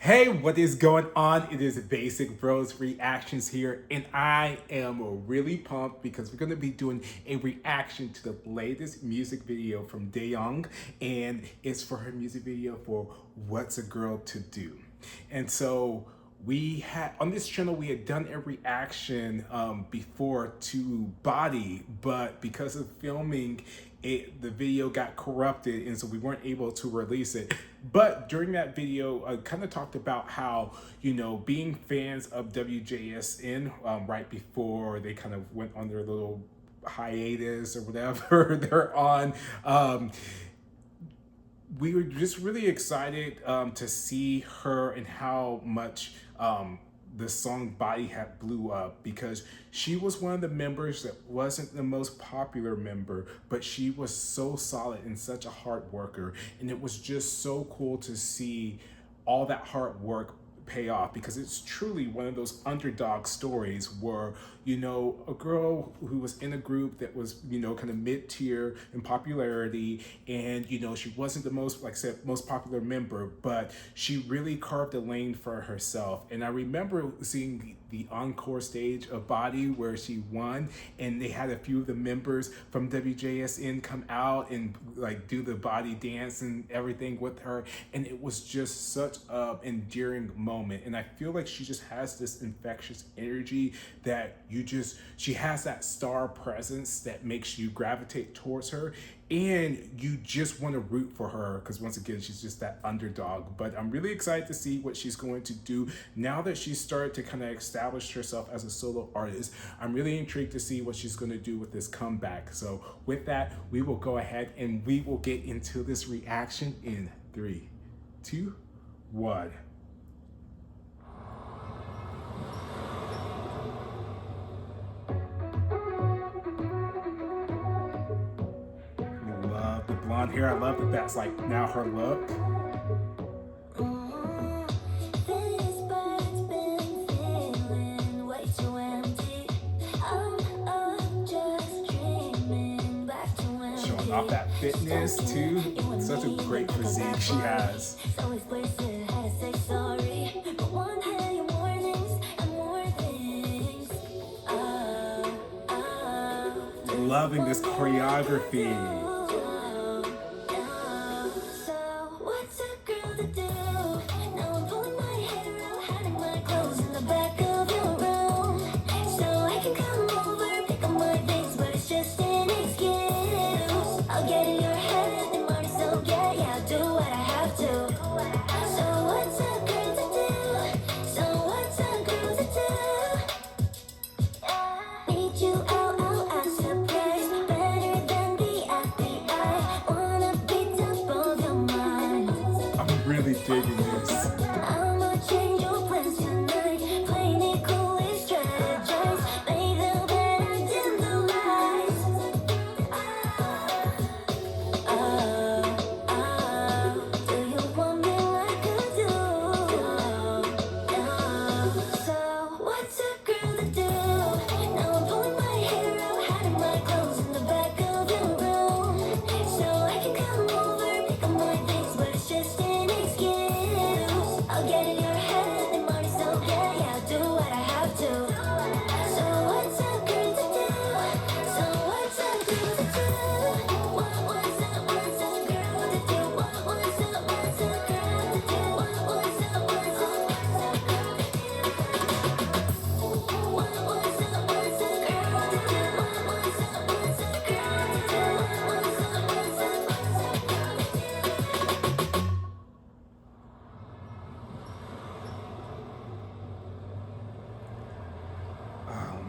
Hey, what is going on? It is Basic Bros Reactions here, and I am really pumped because we're going to be doing a reaction to the latest music video from DAYOUNG, and it's for her music video for What's a Girl to Do. And so we had on this channel we had done a reaction before to Body, but because of filming the video got corrupted, and so we weren't able to release it. But during that video, I kind of talked about how, being fans of WJSN right before they kind of went on their little hiatus or whatever they're on, we were just really excited to see her and how much the song Body had blew up, because she was one of the members that wasn't the most popular member, but she was so solid and such a hard worker. And it was just so cool to see all that hard work pay off, because it's truly one of those underdog stories where, a girl who was in a group that was, kind of mid-tier in popularity, and, she wasn't the most, like I said, most popular member, but she really carved a lane for herself. And I remember seeing the encore stage of Body where she won, and they had a few of the members from WJSN come out and like do the Body dance and everything with her, and it was just such a endearing moment. And I feel like she just has this infectious energy that she has that star presence that makes you gravitate towards her, and you just want to root for her, because once again, she's just that underdog. But I'm really excited to see what she's going to do now that she's started to kind of establish herself as a solo artist. I'm really intrigued to see what she's going to do with this comeback. So with that, we will go ahead and we will get into this reaction in 3, 2, 1. Love the blonde hair. I love that that's like now her look. Showing off that fitness too. Such a great physique she has. Loving this choreography. Really digging this.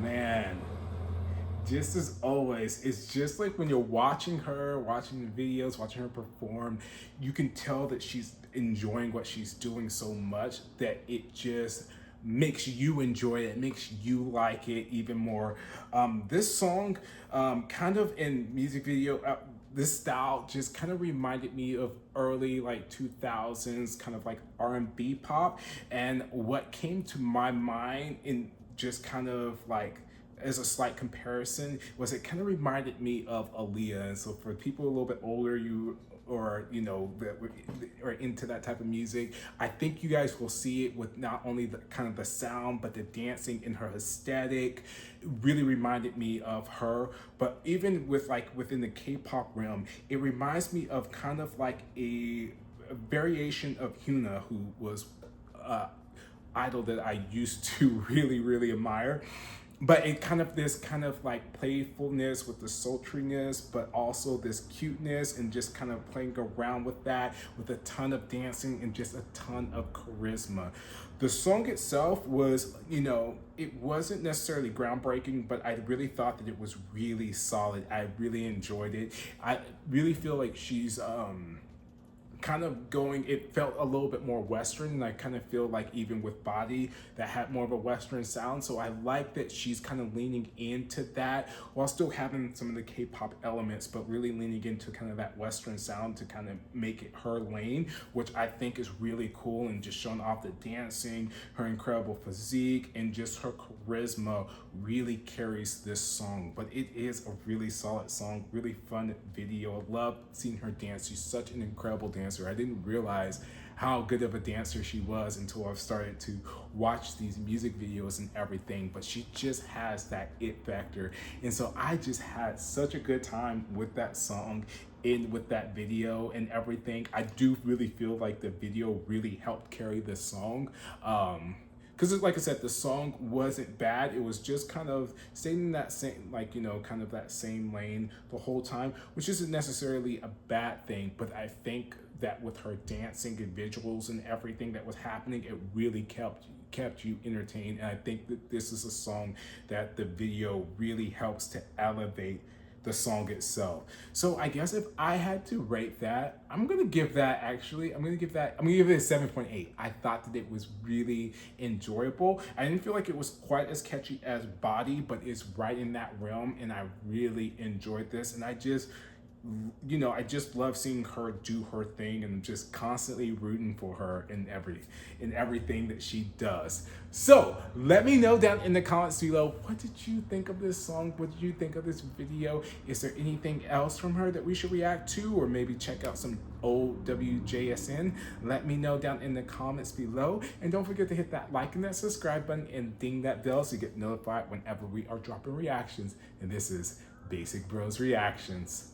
Man, just as always, it's just like when you're watching her, watching the videos, watching her perform, you can tell that she's enjoying what she's doing so much that it just makes you enjoy it, makes you like it even more. This song, kind of in music video, this style just kind of reminded me of early like 2000s kind of like R&B pop. And what came to my mind in just kind of like as a slight comparison was it kind of reminded me of Aaliyah. And so for people a little bit older, you or that are into that type of music, I think you guys will see it with not only the kind of the sound, but the dancing and her aesthetic. It really reminded me of her. But even with like within the K-pop realm, it reminds me of kind of like a variation of Hyuna, who was idol that I used to really admire. But it kind of this kind of like playfulness with the sultriness, but also this cuteness, and just kind of playing around with that with a ton of dancing and just a ton of charisma. The song itself was, it wasn't necessarily groundbreaking, but I really thought that it was really solid. I really enjoyed it. I really feel like she's kind of going, it felt a little bit more Western, and I kind of feel like even with Body that had more of a Western sound. So I like that she's kind of leaning into that while still having some of the K-pop elements, but really leaning into kind of that Western sound to kind of make it her lane, which I think is really cool, and just showing off the dancing, her incredible physique, and just her charisma really carries this song. But it is a really solid song, really fun video. I love seeing her dance. She's such an incredible dancer. I didn't realize how good of a dancer she was until I've started to watch these music videos and everything, but she just has that it factor. And so I just had such a good time with that song and with that video and everything. I do really feel like the video really helped carry this song. Because like I said, the song wasn't bad. It was just kind of staying in that same, kind of that same lane the whole time, which isn't necessarily a bad thing. But I think that with her dancing and visuals and everything that was happening, it really kept you entertained. And I think that this is a song that the video really helps to elevate the song itself. So I guess if I had to rate that, I'm gonna give it a 7.8. I thought that it was really enjoyable. I didn't feel like it was quite as catchy as Body, but it's right in that realm, and I really enjoyed this. And I just love seeing her do her thing, and just constantly rooting for her in everything that she does. So let me know down in the comments below, what did you think of this song? What did you think of this video? Is there anything else from her that we should react to, or maybe check out some old WJSN? Let me know down in the comments below. And don't forget to hit that like and that subscribe button, and ding that bell so you get notified whenever we are dropping reactions. And this is Basic Bros Reactions.